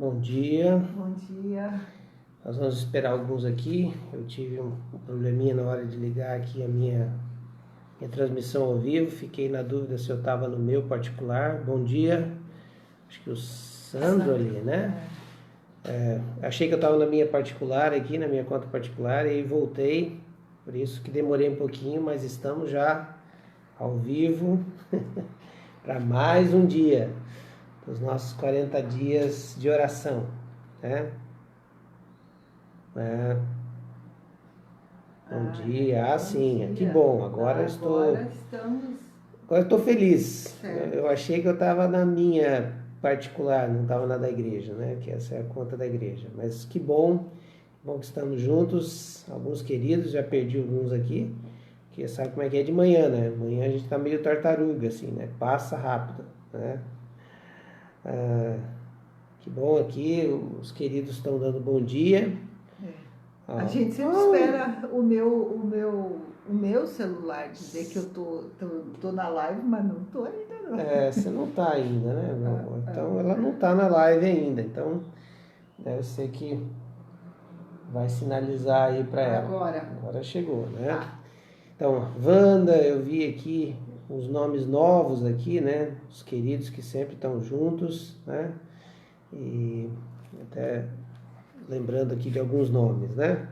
Bom dia. Bom dia. Nós vamos esperar alguns aqui. Eu tive um probleminha na hora de ligar aqui a minha transmissão ao vivo. Fiquei na dúvida se eu estava no meu particular. Bom dia. Acho que o Sandro ali, né? Achei que eu estava na minha particular aqui, na minha conta particular, e aí voltei. Por isso que demorei um pouquinho, mas estamos já ao vivo para mais um dia dos nossos 40 dias de oração, né? Bom dia. Sim, que bom. Agora estou feliz. Eu achei que eu estava na minha particular, não estava na da igreja, né? Que essa é a conta da igreja. Mas que bom que estamos juntos. Alguns queridos, já perdi alguns aqui, que sabe como é que é de manhã, né? Amanhã a gente está meio tartaruga, assim, né? Passa rápido, né? Que bom aqui, os queridos estão dando bom dia. A gente sempre espera o meu celular dizer que eu tô na live, mas não tô ainda não. Você não tá ainda, né, meu amor? Então ela não tá na live ainda, então deve ser que vai sinalizar aí para ela. Agora chegou, né? Então, Wanda, eu vi aqui os nomes novos aqui, né? Os queridos que sempre estão juntos, né? E até lembrando aqui de alguns nomes, né?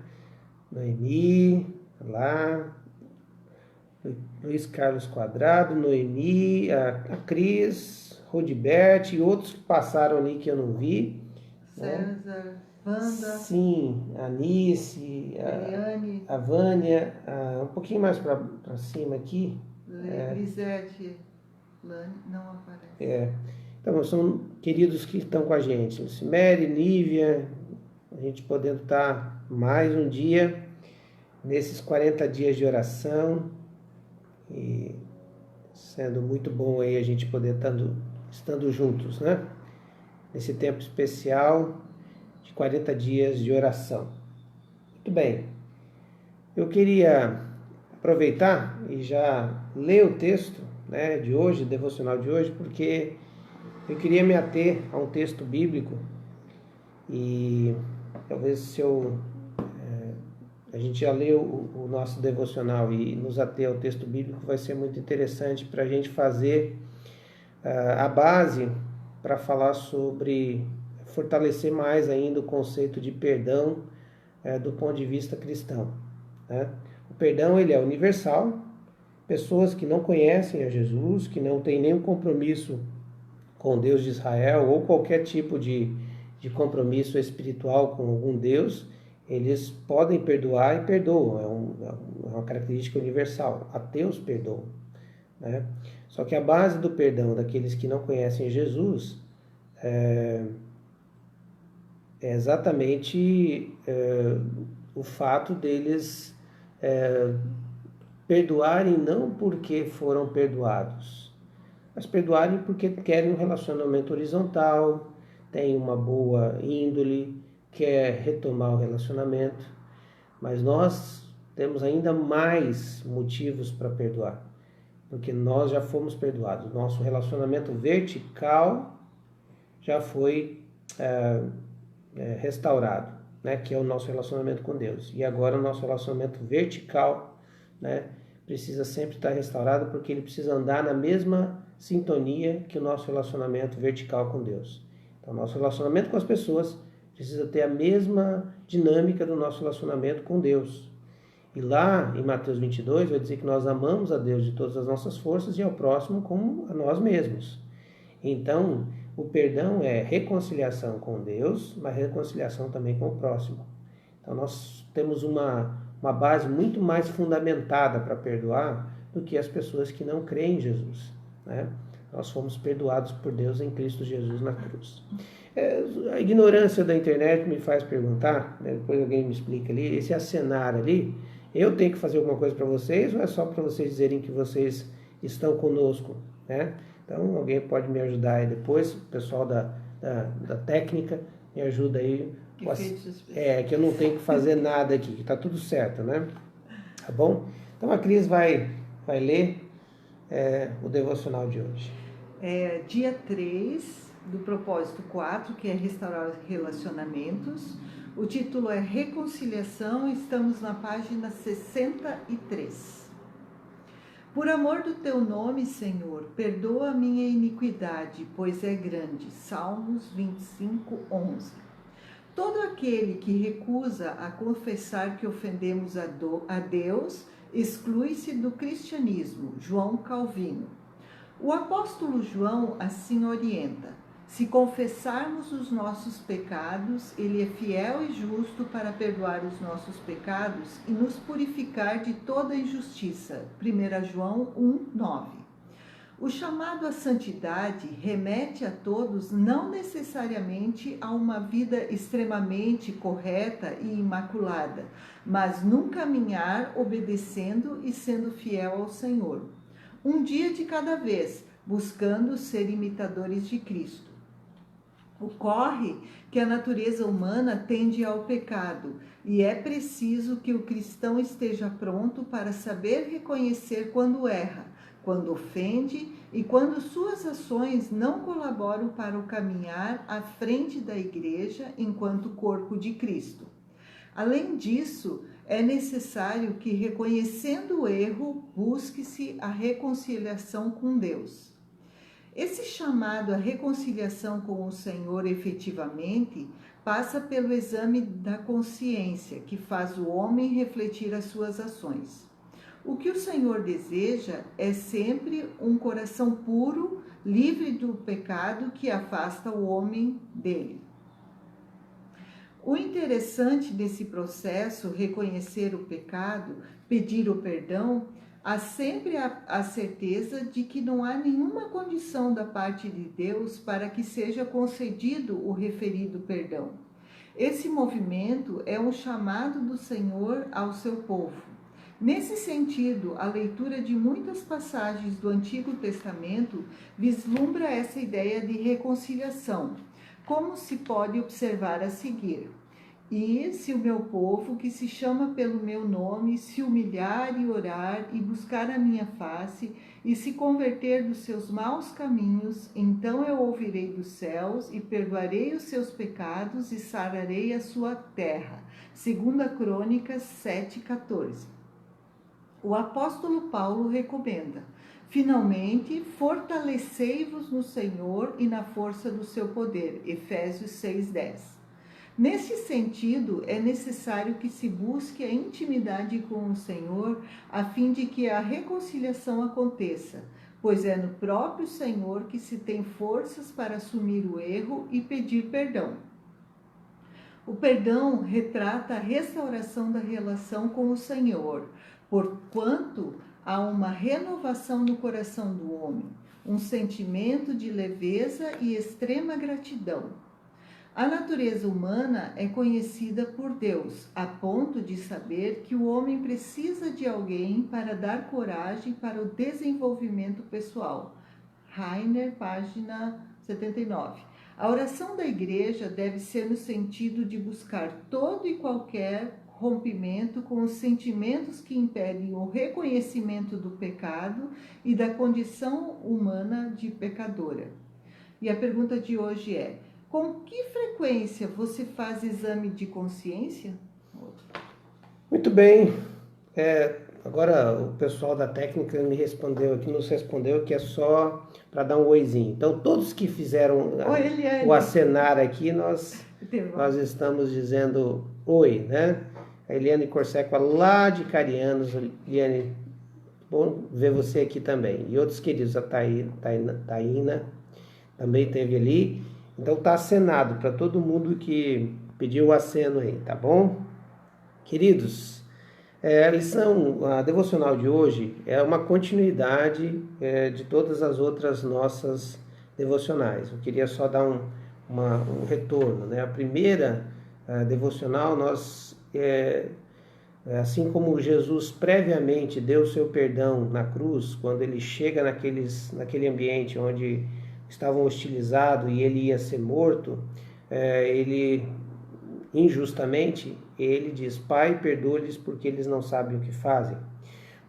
Noemi, lá, Luiz Carlos Quadrado, Noemi, a Cris, Rodibert e outros que passaram ali que eu não vi. César, né? Wanda. Sim, a Anice, a Vânia, um pouquinho mais para cima aqui. Lisete, não aparece. Então, são queridos que estão com a gente. Lucimere, Nívia, a gente podendo estar mais um dia nesses 40 dias de oração e sendo muito bom aí a gente poder estando juntos, né? Nesse tempo especial de 40 dias de oração. Muito bem. Eu queria aproveitar e já ler o texto, né, de hoje, devocional de hoje, porque eu queria me ater a um texto bíblico e talvez se a gente já leu o nosso devocional e nos ater ao texto bíblico, vai ser muito interessante para a gente fazer a base para falar sobre fortalecer mais ainda o conceito de perdão do ponto de vista cristão, né? O perdão ele é universal. Pessoas que não conhecem a Jesus, que não têm nenhum compromisso com Deus de Israel ou qualquer tipo de compromisso espiritual com algum Deus, eles podem perdoar e perdoam. É uma característica universal. Ateus perdoam, né? Só que a base do perdão daqueles que não conhecem Jesus é exatamente o fato deles perdoarem não porque foram perdoados, mas perdoarem porque querem um relacionamento horizontal, têm uma boa índole, quer retomar o relacionamento. Mas nós temos ainda mais motivos para perdoar, porque nós já fomos perdoados. Nosso relacionamento vertical já foi restaurado, né? Que é o nosso relacionamento com Deus. E agora o nosso relacionamento vertical, né, precisa sempre estar restaurado, porque ele precisa andar na mesma sintonia que o nosso relacionamento vertical com Deus. Então, nosso relacionamento com as pessoas precisa ter a mesma dinâmica do nosso relacionamento com Deus. E lá em Mateus 22 vai dizer que nós amamos a Deus de todas as nossas forças e ao próximo como a nós mesmos. Então, o perdão é reconciliação com Deus, mas reconciliação também com o próximo. Então, nós temos uma base muito mais fundamentada para perdoar do que as pessoas que não creem em Jesus, né? Nós fomos perdoados por Deus em Cristo Jesus na cruz. A ignorância da internet me faz perguntar, né? Depois alguém me explica ali, esse acenar ali, eu tenho que fazer alguma coisa para vocês ou é só para vocês dizerem que vocês estão conosco, né? Então alguém pode me ajudar aí depois, o pessoal da técnica me ajuda aí. Que eu não tenho que fazer nada aqui, que está tudo certo, né? Tá bom? Então a Cris vai ler o devocional de hoje. Dia 3, do propósito 4, que é restaurar relacionamentos. O título é Reconciliação, estamos na página 63. Por amor do teu nome, Senhor, perdoa a minha iniquidade, pois é grande. Salmos 25, 11. Todo aquele que recusa a confessar que ofendemos a Deus, exclui-se do cristianismo. João Calvino. O apóstolo João assim orienta: se confessarmos os nossos pecados, ele é fiel e justo para perdoar os nossos pecados e nos purificar de toda injustiça. 1 João 1:9. O chamado à santidade remete a todos não necessariamente a uma vida extremamente correta e imaculada, mas num caminhar obedecendo e sendo fiel ao Senhor. Um dia de cada vez, buscando ser imitadores de Cristo. Ocorre que a natureza humana tende ao pecado e é preciso que o cristão esteja pronto para saber reconhecer quando erra, quando ofende e quando suas ações não colaboram para o caminhar à frente da igreja enquanto corpo de Cristo. Além disso, é necessário que, reconhecendo o erro, busque-se a reconciliação com Deus. Esse chamado à reconciliação com o Senhor efetivamente passa pelo exame da consciência, que faz o homem refletir as suas ações. O que o Senhor deseja é sempre um coração puro, livre do pecado que afasta o homem dele. O interessante desse processo, reconhecer o pecado, pedir o perdão, há sempre a certeza de que não há nenhuma condição da parte de Deus para que seja concedido o referido perdão. Esse movimento é um chamado do Senhor ao seu povo. Nesse sentido, a leitura de muitas passagens do Antigo Testamento vislumbra essa ideia de reconciliação, como se pode observar a seguir. E se o meu povo, que se chama pelo meu nome, se humilhar e orar e buscar a minha face e se converter dos seus maus caminhos, então eu ouvirei dos céus e perdoarei os seus pecados e sararei a sua terra. 2 Crônicas 7:14. O apóstolo Paulo recomenda: finalmente, fortalecei-vos no Senhor e na força do seu poder. Efésios 6:10. Nesse sentido, é necessário que se busque a intimidade com o Senhor a fim de que a reconciliação aconteça, pois é no próprio Senhor que se tem forças para assumir o erro e pedir perdão. O perdão retrata a restauração da relação com o Senhor, porquanto há uma renovação no coração do homem, um sentimento de leveza e extrema gratidão. A natureza humana é conhecida por Deus, a ponto de saber que o homem precisa de alguém para dar coragem para o desenvolvimento pessoal. Rainer, página 79. A oração da igreja deve ser no sentido de buscar todo e qualquer rompimento com os sentimentos que impedem o reconhecimento do pecado e da condição humana de pecadora. E a pergunta de hoje é: com que frequência você faz exame de consciência? Muito bem. Agora o pessoal da técnica me respondeu aqui, nos respondeu que é só para dar um oizinho. Então, todos que fizeram o acenar aqui, nós estamos dizendo oi, né? A Eliane Corseco, lá de Carianos. Eliane, bom ver você aqui também. E outros queridos, a Taína também esteve ali. Então tá acenado para todo mundo que pediu o aceno aí, tá bom? Queridos, a devocional de hoje é uma continuidade de todas as outras nossas devocionais. Eu queria só dar um retorno, né? A primeira devocional, assim como Jesus previamente deu seu perdão na cruz, quando ele chega naquele ambiente onde estavam hostilizados e ele ia ser morto, ele injustamente, ele diz: Pai, perdoa-lhes porque eles não sabem o que fazem.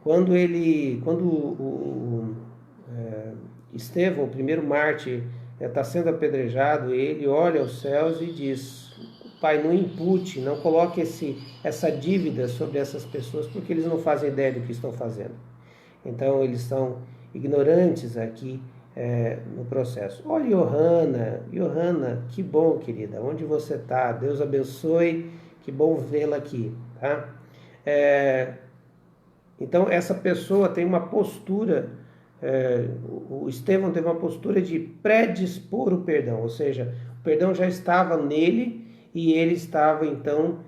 Quando Estevão, o primeiro mártir, está sendo apedrejado, ele olha aos céus e diz: Pai, não impute, não coloque essa dívida sobre essas pessoas, porque eles não fazem ideia do que estão fazendo. Então, eles são ignorantes aqui no processo. Olha, Johanna, que bom, querida, onde você está? Deus abençoe, que bom vê-la aqui, tá? Então, essa pessoa tem uma postura, o Estevão teve uma postura de predispor o perdão, ou seja, o perdão já estava nele e ele estava, então,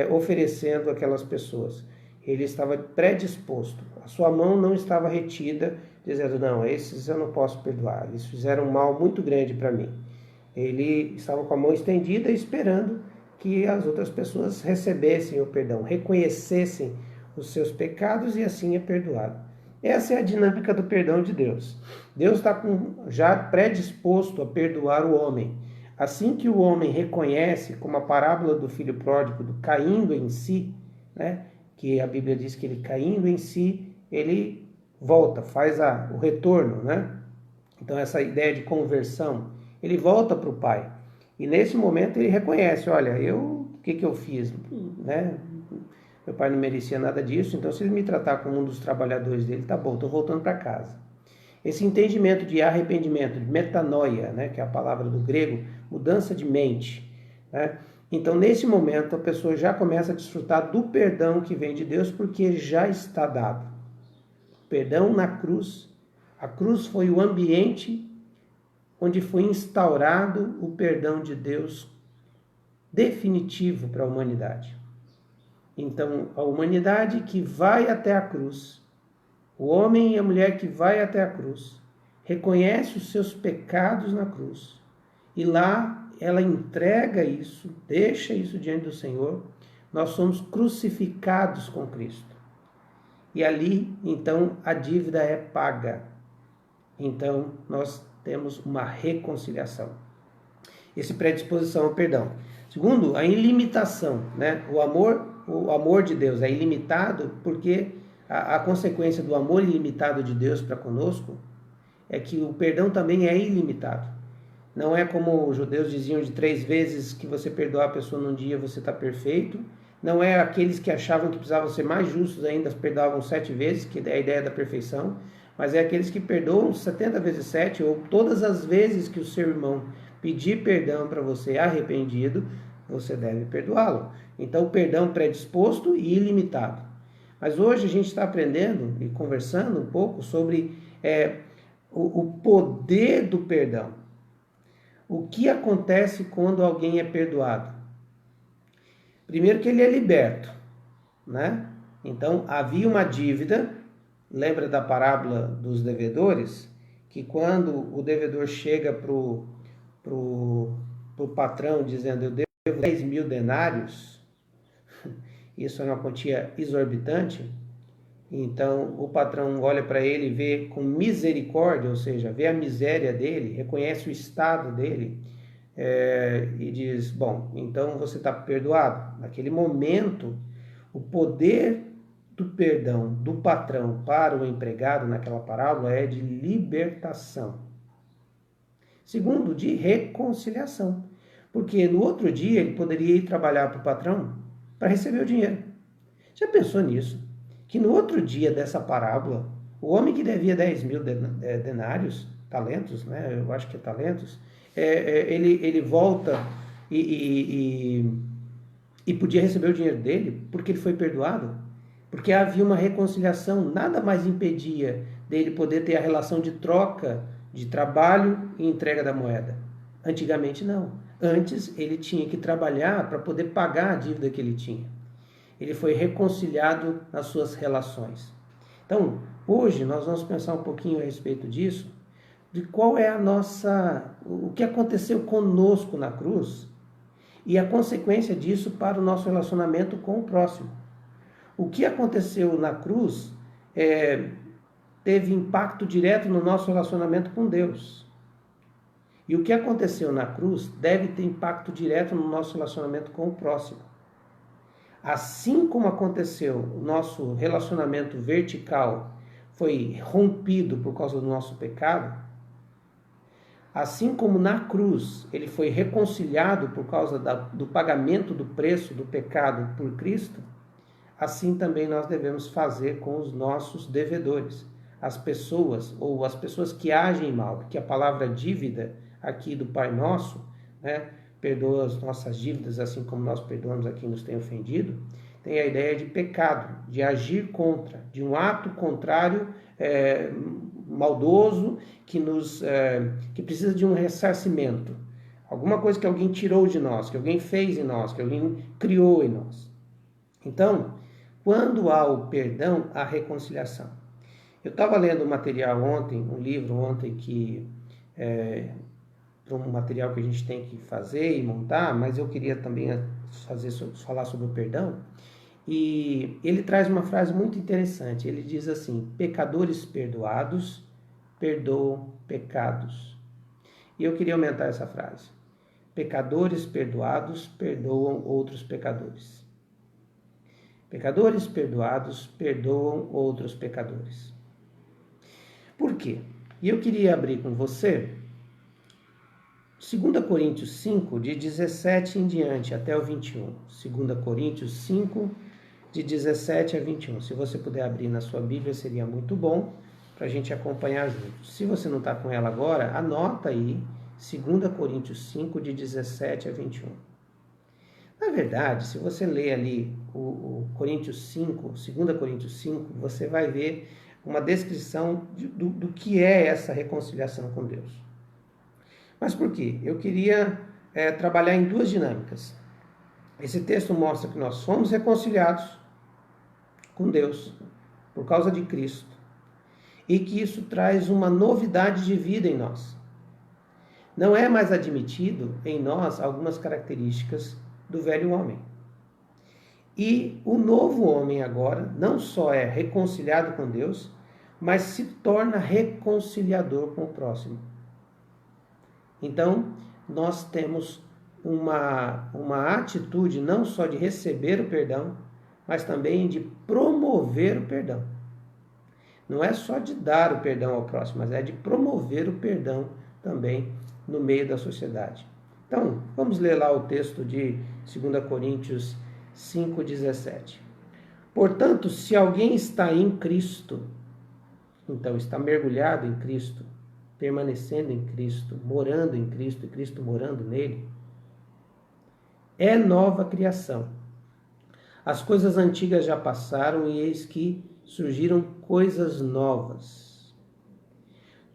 oferecendo àquelas pessoas. Ele estava predisposto, a sua mão não estava retida, dizendo: não, esses eu não posso perdoar, eles fizeram um mal muito grande para mim. Ele estava com a mão estendida, esperando que as outras pessoas recebessem o perdão, reconhecessem os seus pecados e assim é perdoado. Essa é a dinâmica do perdão de Deus. Deus está já predisposto a perdoar o homem. Assim que o homem reconhece, como a parábola do filho pródigo, caindo em si, né, que a Bíblia diz que ele caindo em si, ele volta, faz o retorno, né? Então essa ideia de conversão, ele volta para o Pai. E nesse momento ele reconhece: olha, o que eu fiz, né? Meu pai não merecia nada disso, então se ele me tratar como um dos trabalhadores dele, tá bom, estou voltando para casa. Esse entendimento de arrependimento, de metanoia, né, que é a palavra do grego, mudança de mente, né? Então, nesse momento, a pessoa já começa a desfrutar do perdão que vem de Deus, porque já está dado. Perdão na cruz. A cruz foi o ambiente onde foi instaurado o perdão de Deus definitivo para a humanidade. Então, a humanidade que vai até a cruz, o homem e a mulher que vai até a cruz, reconhece os seus pecados na cruz, e lá ela entrega isso, deixa isso diante do Senhor. Nós somos crucificados com Cristo. E ali, então, a dívida é paga. Então, nós temos uma reconciliação. Essa predisposição ao perdão. Segundo, a ilimitação, né? O amor de Deus é ilimitado porque a consequência do amor ilimitado de Deus para conosco é que o perdão também é ilimitado. Não é como os judeus diziam, de 3 vezes que você perdoar a pessoa num dia você está perfeito. Não é aqueles que achavam que precisavam ser mais justos ainda, perdoavam 7 vezes, que é a ideia da perfeição. Mas é aqueles que perdoam 70 vezes 7, ou todas as vezes que o seu irmão pedir perdão para você arrependido, você deve perdoá-lo. Então, o perdão predisposto e ilimitado. Mas hoje a gente está aprendendo e conversando um pouco sobre o poder do perdão. O que acontece quando alguém é perdoado? Primeiro que ele é liberto, né? Então, havia uma dívida, lembra da parábola dos devedores? Que quando o devedor chega pro patrão dizendo: eu devo 10 mil denários, isso é uma quantia exorbitante, então o patrão olha para ele e vê com misericórdia, ou seja, vê a miséria dele, reconhece o estado dele, e diz: bom, então você está perdoado. Naquele momento, o poder do perdão do patrão para o empregado naquela parábola é de libertação. Segundo, de reconciliação. Porque no outro dia ele poderia ir trabalhar para o patrão para receber o dinheiro. Já pensou nisso? Que no outro dia dessa parábola, o homem que devia 10 mil denários, talentos, né? Eu acho que é talentos, ele volta e podia receber o dinheiro dele porque ele foi perdoado. Porque havia uma reconciliação, nada mais impedia dele poder ter a relação de troca de trabalho e entrega da moeda. Antigamente não. Antes ele tinha que trabalhar para poder pagar a dívida que ele tinha. Ele foi reconciliado nas suas relações. Então, hoje nós vamos pensar um pouquinho a respeito disso, de qual é o que aconteceu conosco na cruz e a consequência disso para o nosso relacionamento com o próximo. O que aconteceu na cruz teve impacto direto no nosso relacionamento com Deus. E o que aconteceu na cruz deve ter impacto direto no nosso relacionamento com o próximo. Assim como aconteceu, o nosso relacionamento vertical foi rompido por causa do nosso pecado, Assim como na cruz ele foi reconciliado por causa do pagamento do preço do pecado por Cristo, assim também nós devemos fazer com os nossos devedores, as pessoas ou as pessoas que agem mal, porque a palavra dívida aqui do Pai Nosso, né, perdoa as nossas dívidas assim como nós perdoamos a quem nos tem ofendido, tem a ideia de pecado, de agir contra, de um ato contrário, maldoso, que precisa de um ressarcimento. Alguma coisa que alguém tirou de nós, que alguém fez em nós, que alguém criou em nós. Então, quando há o perdão, há reconciliação. Eu estava lendo um material ontem, um livro ontem que um material que a gente tem que fazer e montar, mas eu queria também falar sobre o perdão. E ele traz uma frase muito interessante. Ele diz assim: pecadores perdoados perdoam pecados. E eu queria aumentar essa frase: pecadores perdoados perdoam outros pecadores. Pecadores perdoados perdoam outros pecadores. Por quê? E eu queria abrir com você 2 Coríntios 5, de 17 em diante, até o 21. 2 Coríntios 5, de 17 a 21. Se você puder abrir na sua Bíblia, seria muito bom para a gente acompanhar junto. Se você não está com ela agora, anota aí 2 Coríntios 5, de 17 a 21. Na verdade, se você ler ali o Coríntios 5, 2 Coríntios 5, você vai ver uma descrição do que é essa reconciliação com Deus. Mas por quê? Eu queria trabalhar em duas dinâmicas. Esse texto mostra que nós fomos reconciliados com Deus por causa de Cristo e que isso traz uma novidade de vida em nós. Não é mais admitido em nós algumas características do velho homem. E o novo homem agora não só é reconciliado com Deus, mas se torna reconciliador com o próximo. Então, nós temos uma atitude não só de receber o perdão, mas também de promover o perdão. Não é só de dar o perdão ao próximo, mas é de promover o perdão também no meio da sociedade. Então, vamos ler lá o texto de 2 Coríntios 5,17. Portanto, se alguém está em Cristo, então está mergulhado em Cristo, permanecendo em Cristo, morando em Cristo e Cristo morando nele, é nova criação. As coisas antigas já passaram e eis que surgiram coisas novas.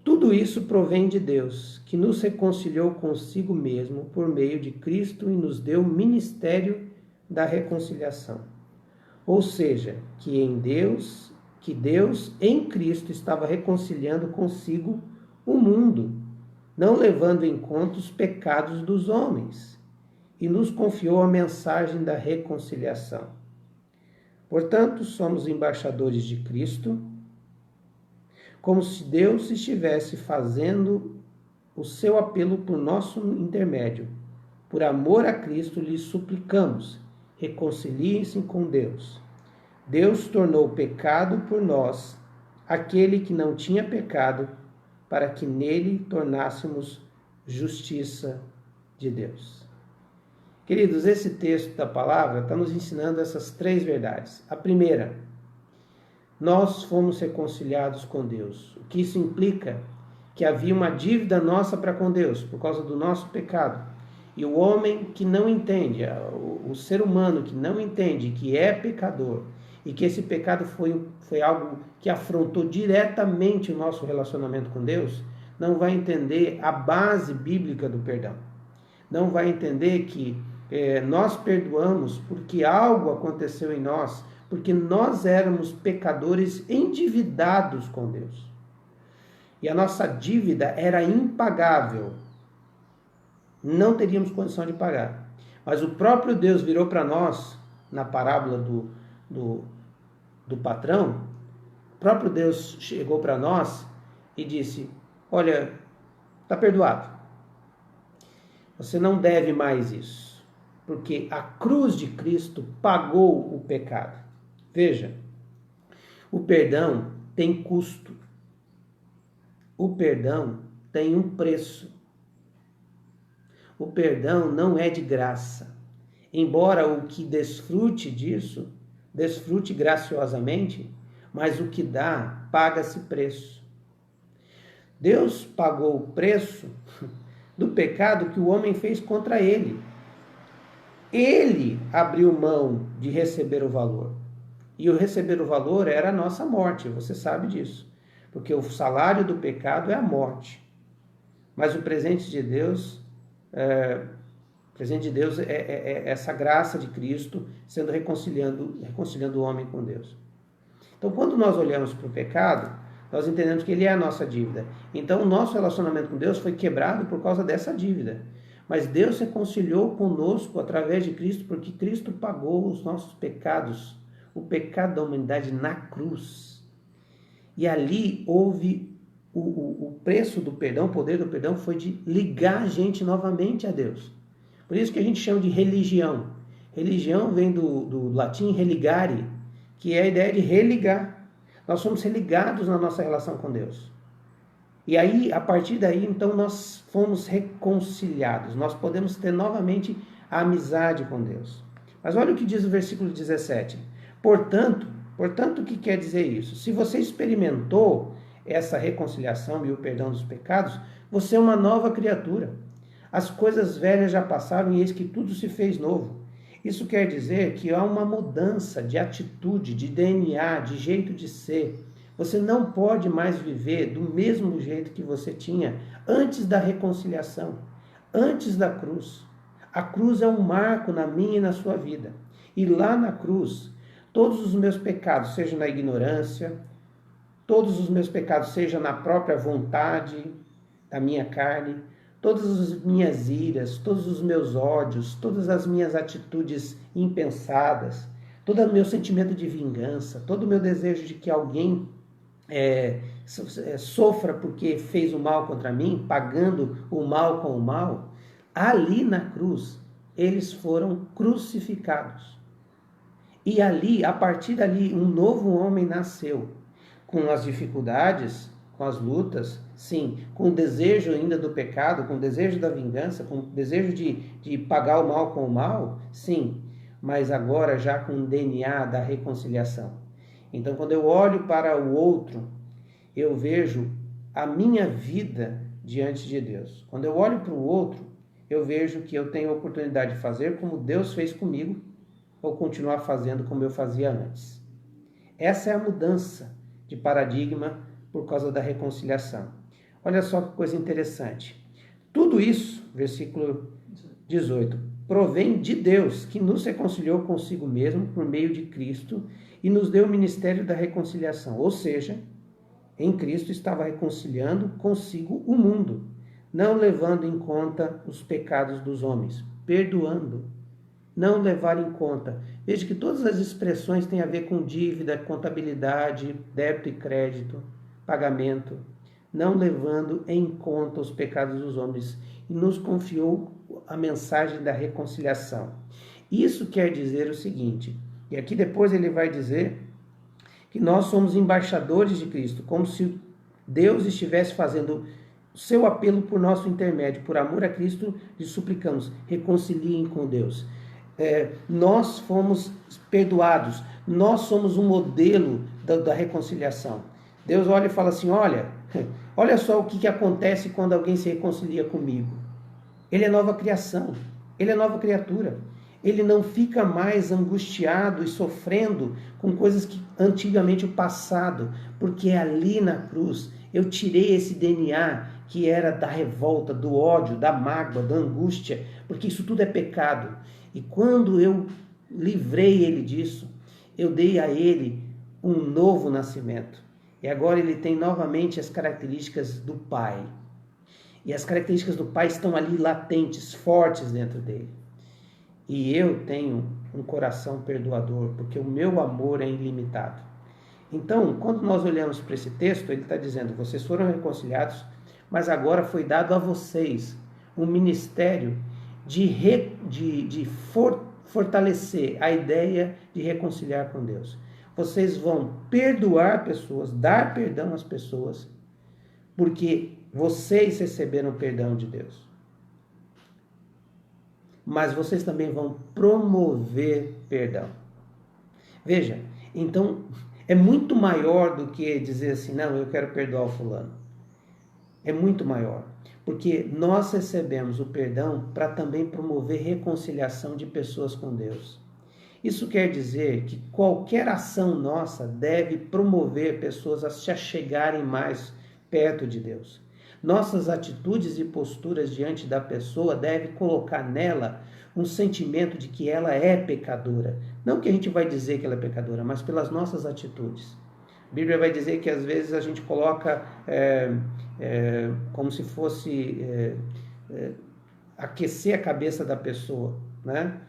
Tudo isso provém de Deus, que nos reconciliou consigo mesmo por meio de Cristo e nos deu o ministério da reconciliação. Ou seja, que Deus em Cristo estava reconciliando consigo o mundo, não levando em conta os pecados dos homens, e nos confiou a mensagem da reconciliação. Portanto, somos embaixadores de Cristo, como se Deus estivesse fazendo o seu apelo por nosso intermédio. Por amor a Cristo, lhes suplicamos, reconciliem-se com Deus. Deus tornou pecado por nós, aquele que não tinha pecado, para que nele tornássemos justiça de Deus. Queridos, esse texto da palavra está nos ensinando essas três verdades. A primeira, nós fomos reconciliados com Deus. O que isso implica? Que havia uma dívida nossa para com Deus, por causa do nosso pecado. E o homem que não entende, o ser humano que não entende que é pecador, e que esse pecado foi algo que afrontou diretamente o nosso relacionamento com Deus, não vai entender a base bíblica do perdão. Não vai entender que nós perdoamos porque algo aconteceu em nós, porque nós éramos pecadores endividados com Deus. E a nossa dívida era impagável. Não teríamos condição de pagar. Mas o próprio Deus virou para nós, na parábola do patrão, o próprio Deus chegou para nós e disse: olha, está perdoado. Você não deve mais isso, porque a cruz de Cristo pagou o pecado. Veja, o perdão tem custo. O perdão tem um preço. o perdão não é de graça. Embora o que desfrute disso, desfrute graciosamente, mas o que dá, paga-se preço. Deus pagou o preço do pecado que o homem fez contra ele. Ele abriu mão de receber o valor. E o receber o valor era a nossa morte, você sabe disso. Porque o salário do pecado é a morte. Mas o presente de Deus é essa graça de Cristo sendo reconciliando o homem com Deus. Então, quando nós olhamos para o pecado, nós entendemos que ele é a nossa dívida. Então, o nosso relacionamento com Deus foi quebrado por causa dessa dívida. Mas Deus se reconciliou conosco através de Cristo, porque Cristo pagou os nossos pecados, o pecado da humanidade na cruz. E ali houve o preço do perdão, o poder do perdão foi de ligar a gente novamente a Deus. Por isso que a gente chama de religião. Religião vem do latim religare, que é a ideia de religar. Nós somos religados na nossa relação com Deus. E aí, a partir daí, então, nós fomos reconciliados. Nós podemos ter novamente a amizade com Deus. Mas olha o que diz o versículo 17. Portanto, o que quer dizer isso? Se você experimentou essa reconciliação e o perdão dos pecados, você é uma nova criatura. As coisas velhas já passaram e eis que tudo se fez novo. Isso quer dizer que há uma mudança de atitude, de DNA, de jeito de ser. Você não pode mais viver do mesmo jeito que você tinha antes da reconciliação, antes da cruz. A cruz é um marco na minha e na sua vida. E lá na cruz, todos os meus pecados, seja na ignorância, todos os meus pecados, seja na própria vontade da minha carne, todas as minhas iras, todos os meus ódios, todas as minhas atitudes impensadas, todo o meu sentimento de vingança, todo o meu desejo de que alguém sofra porque fez o mal contra mim, pagando o mal com o mal, ali na cruz, eles foram crucificados. E ali, a partir dali, um novo homem nasceu, com as dificuldades, com as lutas, sim, com o desejo ainda do pecado, com o desejo da vingança, com o desejo de pagar o mal com o mal, sim, mas agora já com o DNA da reconciliação. Então, quando eu olho para o outro, eu vejo a minha vida diante de Deus. Quando eu olho para o outro, eu vejo que eu tenho a oportunidade de fazer como Deus fez comigo, ou continuar fazendo como eu fazia antes. Essa é a mudança de paradigma por causa da reconciliação. Olha só que coisa interessante. Tudo isso, versículo 18, provém de Deus, que nos reconciliou consigo mesmo por meio de Cristo e nos deu o ministério da reconciliação. Ou seja, em Cristo estava reconciliando consigo o mundo, não levando em conta os pecados dos homens, perdoando, não levar em conta. Veja que todas as expressões têm a ver com dívida, contabilidade, débito e crédito, pagamento, não levando em conta os pecados dos homens, e nos confiou a mensagem da reconciliação. Isso quer dizer o seguinte, e aqui depois ele vai dizer que nós somos embaixadores de Cristo, como se Deus estivesse fazendo o seu apelo por nosso intermédio, por amor a Cristo, lhe suplicamos, reconciliem com Deus. Nós fomos perdoados, nós somos um modelo da reconciliação. Deus olha e fala assim, olha só o que acontece quando alguém se reconcilia comigo. Ele é nova criação, ele é nova criatura. Ele não fica mais angustiado e sofrendo com coisas que antigamente o passado, porque ali na cruz eu tirei esse DNA que era da revolta, do ódio, da mágoa, da angústia, porque isso tudo é pecado. E quando eu livrei ele disso, eu dei a ele um novo nascimento. E agora ele tem novamente as características do Pai. E as características do Pai estão ali latentes, fortes dentro dele. E eu tenho um coração perdoador, porque o meu amor é ilimitado. Então, quando nós olhamos para esse texto, ele está dizendo, vocês foram reconciliados, mas agora foi dado a vocês um ministério de fortalecer a ideia de reconciliar com Deus. Vocês vão perdoar pessoas, dar perdão às pessoas, porque vocês receberam o perdão de Deus. mas vocês também vão promover perdão. Veja, então é muito maior do que dizer assim, não, eu quero perdoar o fulano. É muito maior, porque nós recebemos o perdão para também promover reconciliação de pessoas com Deus. Isso quer dizer que qualquer ação nossa deve promover pessoas a se achegarem mais perto de Deus. Nossas atitudes e posturas diante da pessoa devem colocar nela um sentimento de que ela é pecadora. Não que a gente vai dizer que ela é pecadora, mas pelas nossas atitudes. A Bíblia vai dizer que às vezes a gente coloca como se fosse aquecer a cabeça da pessoa, né?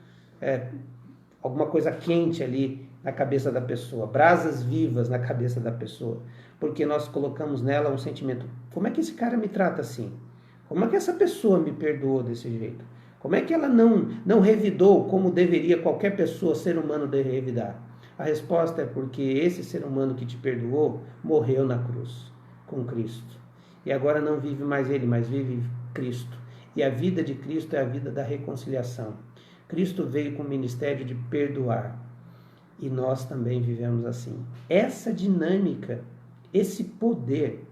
Alguma coisa quente ali na cabeça da pessoa, brasas vivas na cabeça da pessoa, porque nós colocamos nela um sentimento: como é que esse cara me trata assim? Como é que essa pessoa me perdoou desse jeito? Como é que ela não revidou como deveria qualquer pessoa, ser humano, deve revidar? A resposta é porque esse ser humano que te perdoou morreu na cruz com Cristo. E agora não vive mais ele, mas vive Cristo. E a vida de Cristo é a vida da reconciliação. Cristo veio com o ministério de perdoar. E nós também vivemos assim. Essa dinâmica, esse poder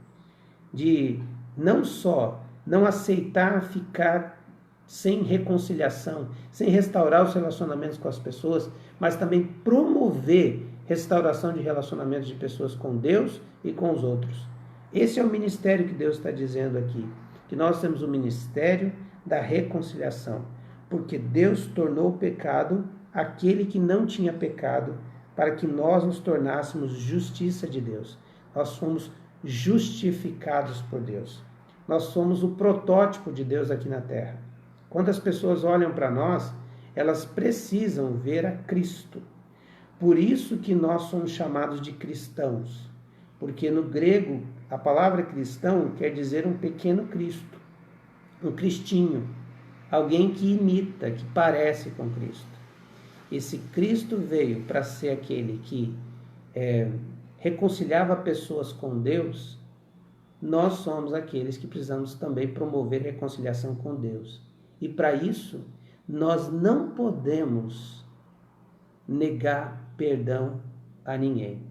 de não só não aceitar ficar sem reconciliação, sem restaurar os relacionamentos com as pessoas, mas também promover restauração de relacionamentos de pessoas com Deus e com os outros. Esse é o ministério que Deus está dizendo aqui, que nós temos o ministério da reconciliação, porque Deus tornou o pecado aquele que não tinha pecado, para que nós nos tornássemos justiça de Deus. Nós somos justificados por Deus. Nós somos o protótipo de Deus aqui na terra. Quando as pessoas olham para nós, elas precisam ver a Cristo. Por isso que nós somos chamados de cristãos, porque no grego a palavra cristão quer dizer um pequeno Cristo, um cristinho, alguém que imita, que parece com Cristo. Esse Cristo veio para ser aquele que reconciliava pessoas com Deus. Nós somos aqueles que precisamos também promover reconciliação com Deus. E para isso, nós não podemos negar perdão a ninguém.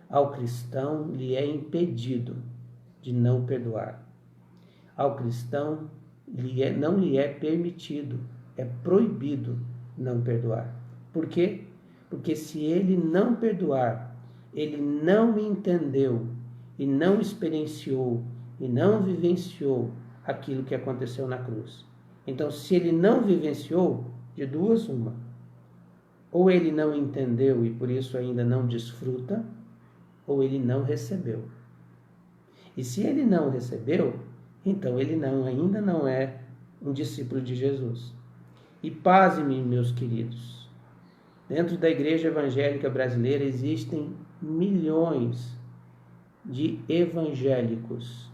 Ao cristão lhe é impedido de não perdoar. Ao cristão não lhe é permitido, é proibido não perdoar. Por quê? Porque se ele não perdoar, ele não entendeu e não experienciou e não vivenciou aquilo que aconteceu na cruz. Então, se ele não vivenciou, de duas uma: ou ele não entendeu e por isso ainda não desfruta, ou ele não recebeu. E se ele não recebeu, então ele ainda não é um discípulo de Jesus. E pasme, meus queridos, dentro da igreja evangélica brasileira existem milhões de evangélicos,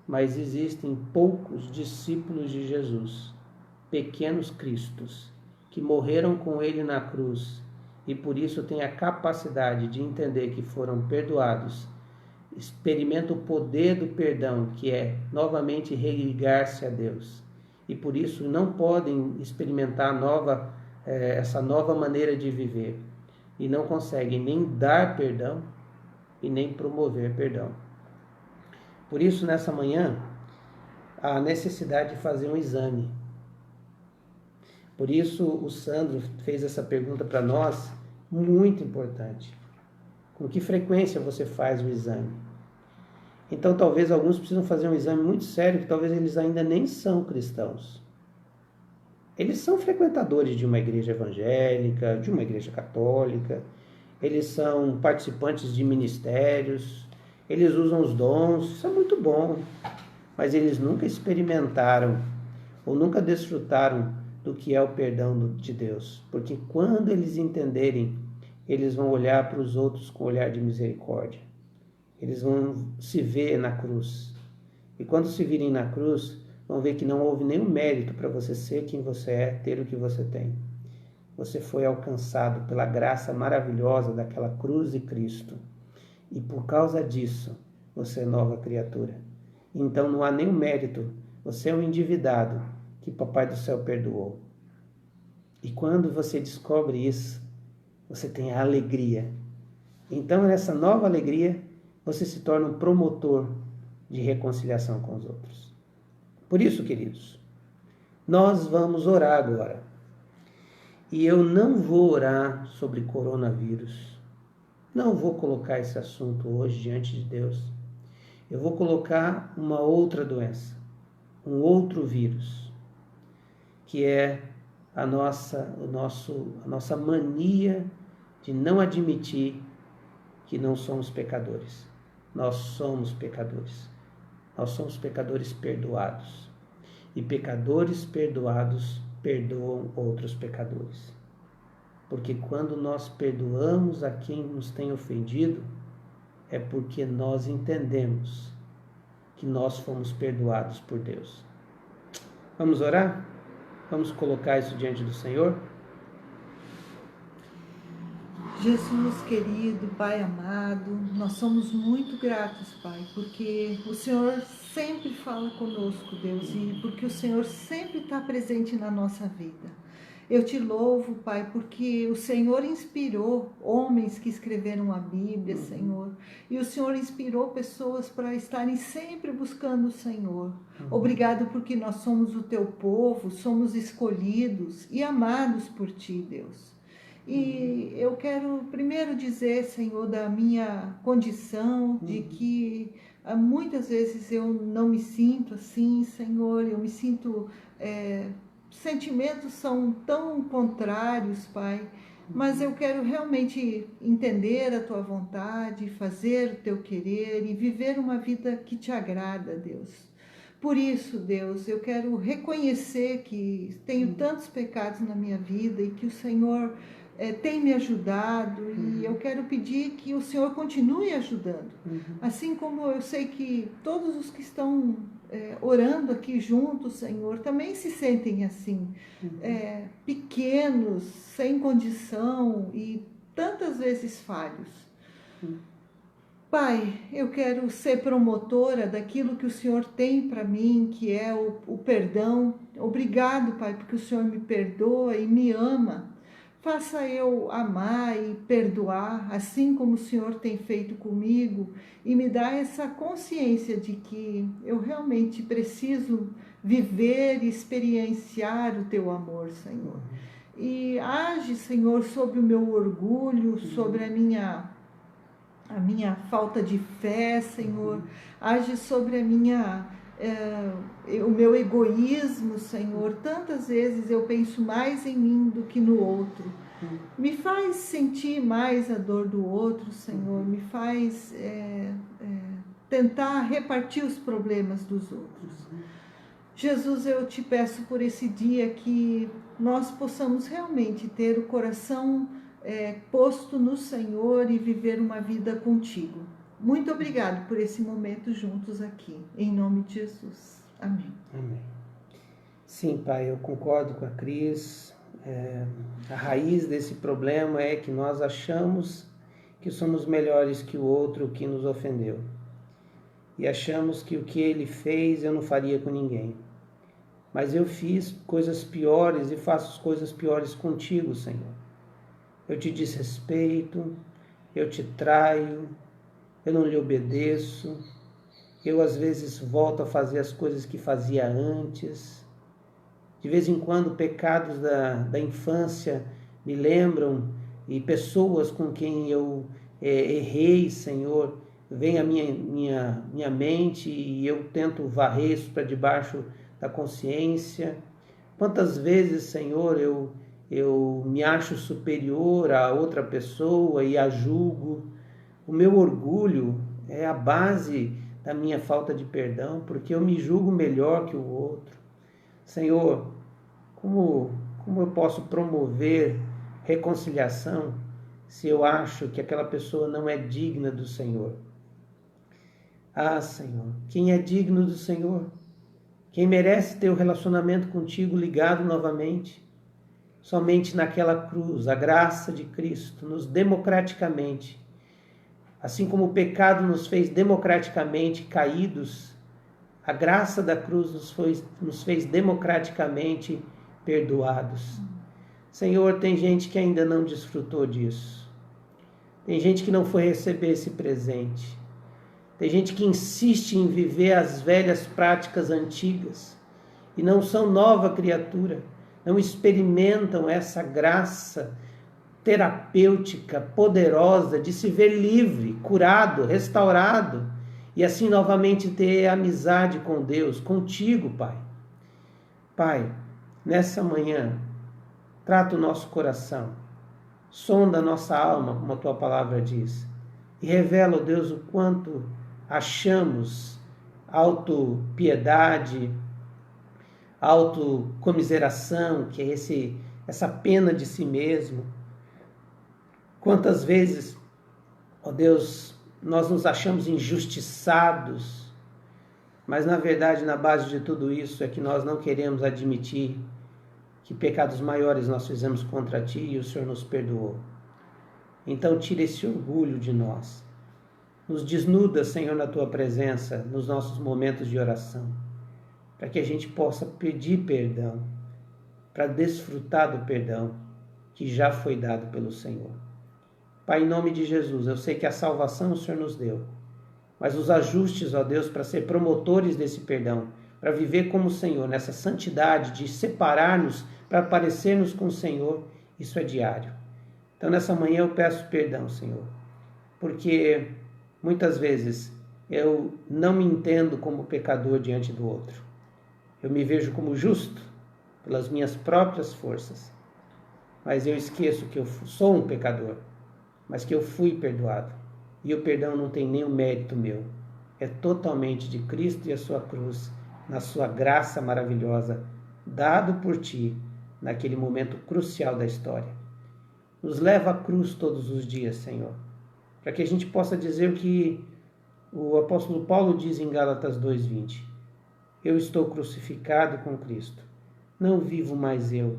mas existem poucos discípulos de Jesus, pequenos cristos, que morreram com ele na cruz e por isso têm a capacidade de entender que foram perdoados, experimentam o poder do perdão, que é novamente religar-se a Deus, e por isso não podem experimentar essa nova maneira de viver, e não conseguem nem dar perdão e nem promover perdão. Por isso, nessa manhã, a necessidade de fazer um exame. Por isso, o Sandro fez essa pergunta para nós, muito importante. Com que frequência você faz o exame? Então, talvez alguns precisam fazer um exame muito sério, que talvez eles ainda nem são cristãos. Eles são frequentadores de uma igreja evangélica, de uma igreja católica, eles são participantes de ministérios, eles usam os dons, isso é muito bom, mas eles nunca experimentaram ou nunca desfrutaram do que é o perdão de Deus, porque quando eles entenderem, eles vão olhar para os outros com olhar de misericórdia, eles vão se ver na cruz, e quando se virem na cruz, vão ver que não houve nenhum mérito para você ser quem você é, ter o que você tem. Você foi alcançado pela graça maravilhosa daquela cruz de Cristo. E por causa disso, você é nova criatura. Então não há nenhum mérito. Você é um endividado que Papai do Céu perdoou. E quando você descobre isso, você tem a alegria. Então, nessa nova alegria, você se torna um promotor de reconciliação com os outros. Por isso, queridos, nós vamos orar agora. E eu não vou orar sobre coronavírus. Não vou colocar esse assunto hoje diante de Deus. Eu vou colocar uma outra doença, um outro vírus, que é a nossa mania de não admitir que não somos pecadores. Nós somos pecadores. Nós somos pecadores perdoados. E pecadores perdoados perdoam outros pecadores. Porque quando nós perdoamos a quem nos tem ofendido, é porque nós entendemos que nós fomos perdoados por Deus. Vamos orar? Vamos colocar isso diante do Senhor? Jesus querido, Pai amado, nós somos muito gratos, Pai, porque o Senhor sempre fala conosco, Deus, e porque o Senhor sempre está presente na nossa vida. Eu te louvo, Pai, porque o Senhor inspirou homens que escreveram a Bíblia, Senhor, e o Senhor inspirou pessoas para estarem sempre buscando o Senhor. Obrigado porque nós somos o teu povo, somos escolhidos e amados por ti, Deus. E eu quero primeiro dizer, Senhor, da minha condição, de que muitas vezes eu não me sinto assim, Senhor, eu me sinto... sentimentos são tão contrários, Pai, mas eu quero realmente entender a Tua vontade, fazer o Teu querer e viver uma vida que Te agrada, Deus. Por isso, Deus, eu quero reconhecer que tenho tantos pecados na minha vida e que o Senhor tem me ajudado, e eu quero pedir que o Senhor continue ajudando. Assim como eu sei que todos os que estão orando aqui juntos, Senhor, também se sentem assim, pequenos, sem condição e tantas vezes falhos. Pai, eu quero ser promotora daquilo que o Senhor tem para mim, que é o perdão. Obrigado, Pai, porque o Senhor me perdoa e me ama. Faça eu amar e perdoar, assim como o Senhor tem feito comigo, e me dá essa consciência de que eu realmente preciso viver e experienciar o Teu amor, Senhor. E age, Senhor, sobre o meu orgulho, sobre a minha falta de fé, Senhor. Age sobre o meu egoísmo, Senhor. Tantas vezes eu penso mais em mim do que no outro. Me faz sentir mais a dor do outro, Senhor. Me faz tentar repartir os problemas dos outros. Jesus, eu te peço por esse dia que nós possamos realmente ter o coração posto no Senhor e viver uma vida contigo. Muito obrigado por esse momento juntos aqui. Em nome de Jesus. Amém. Amém. Sim, Pai, eu concordo com a Cris. A raiz desse problema é que nós achamos que somos melhores que o outro que nos ofendeu. E achamos que o que ele fez eu não faria com ninguém. Mas eu fiz coisas piores e faço coisas piores contigo, Senhor. Eu te desrespeito, eu te traio, eu não lhe obedeço, eu às vezes volto a fazer as coisas que fazia antes. De vez em quando pecados da infância me lembram, e pessoas com quem eu errei, Senhor, vem à minha mente e eu tento varrer isso para debaixo da consciência. Quantas vezes, Senhor, eu me acho superior a outra pessoa e a julgo. O meu orgulho é a base da minha falta de perdão, porque eu me julgo melhor que o outro. Senhor, como eu posso promover reconciliação se eu acho que aquela pessoa não é digna do Senhor? Ah, Senhor, quem é digno do Senhor? Quem merece ter o relacionamento contigo ligado novamente? Somente naquela cruz, a graça de Cristo nos democraticamente, assim como o pecado nos fez democraticamente caídos, A graça da cruz nos fez democraticamente perdoados. Senhor, tem gente que ainda não desfrutou disso. Tem gente que não foi receber esse presente. Tem gente que insiste em viver as velhas práticas antigas e não são nova criatura, não experimentam essa graça terapêutica, poderosa de se ver livre, curado, restaurado e assim novamente ter amizade com Deus, contigo, Pai. Pai, nessa manhã, trata o nosso coração, sonda a nossa alma, como a Tua palavra diz, e revela, ó Deus, o quanto achamos autopiedade, autocomiseração, que é essa pena de si mesmo. Quantas vezes, ó Deus, nós nos achamos injustiçados, mas na verdade, na base de tudo isso, é que nós não queremos admitir que pecados maiores nós fizemos contra Ti e o Senhor nos perdoou. Então tira esse orgulho de nós. Nos desnuda, Senhor, na Tua presença, nos nossos momentos de oração, para que a gente possa pedir perdão, para desfrutar do perdão que já foi dado pelo Senhor. Pai, em nome de Jesus, eu sei que a salvação o Senhor nos deu, mas os ajustes, ó Deus, para ser promotores desse perdão, para viver como o Senhor, nessa santidade de separar-nos para parecermos com o Senhor, isso é diário. Então, nessa manhã eu peço perdão, Senhor, porque muitas vezes eu não me entendo como pecador diante do outro. Eu me vejo como justo pelas minhas próprias forças, mas eu esqueço que eu sou um pecador, mas que eu fui perdoado. E o perdão não tem nenhum mérito meu. É totalmente de Cristo e a sua cruz, na sua graça maravilhosa, dado por Ti, naquele momento crucial da história. Nos leva à cruz todos os dias, Senhor, para que a gente possa dizer o que o apóstolo Paulo diz em Gálatas 2:20. Eu estou crucificado com Cristo. Não vivo mais eu,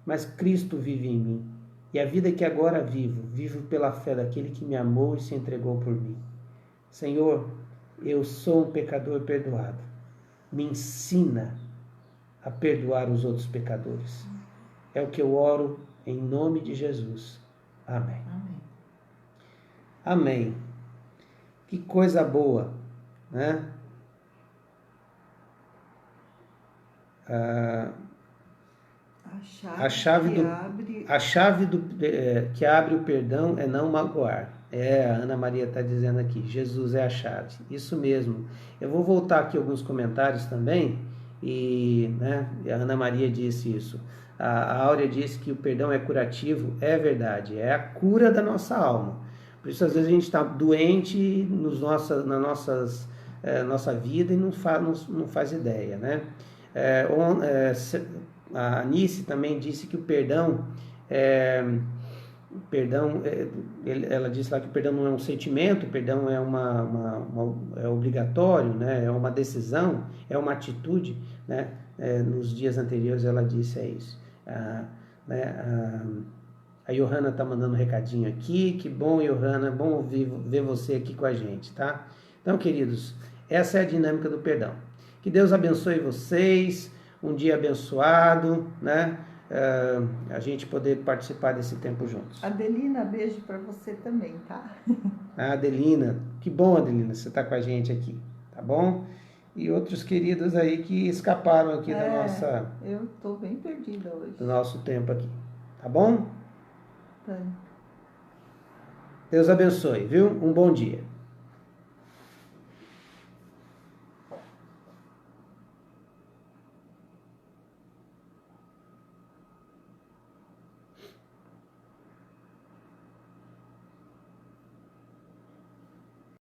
mas Cristo vive em mim. E a vida que agora vivo pela fé daquele que me amou e se entregou por mim. Senhor, eu sou um pecador perdoado. Me ensina a perdoar os outros pecadores. É o que eu oro em nome de Jesus. Amém. Amém. Amém. Que coisa boa, né? A chave que abre o perdão é não magoar. A Ana Maria está dizendo aqui, Jesus é a chave. Isso mesmo. Eu vou voltar aqui alguns comentários também, e a Ana Maria disse isso. A Áurea disse que o perdão é curativo. É verdade, é a cura da nossa alma. Por isso, às vezes, a gente está doente na nossa vida e não faz ideia, né? A Anice também disse que o perdão, ela disse lá que o perdão não é um sentimento, o perdão é obrigatório, né? É uma decisão, é uma atitude, né? Nos dias anteriores ela disse isso. A Johanna está mandando um recadinho aqui, que bom, Johanna, bom ver você aqui com a gente, tá? Então, queridos, essa é a dinâmica do perdão. Que Deus abençoe vocês, um dia abençoado, né? A gente poder participar desse tempo juntos. Adelina, beijo para você também, tá? Adelina, que bom, Adelina, você está com a gente aqui, tá bom? E outros queridos aí que escaparam aqui da nossa... Eu estou bem perdida hoje. Do nosso tempo aqui, tá bom? Tá. Deus abençoe, viu? Um bom dia.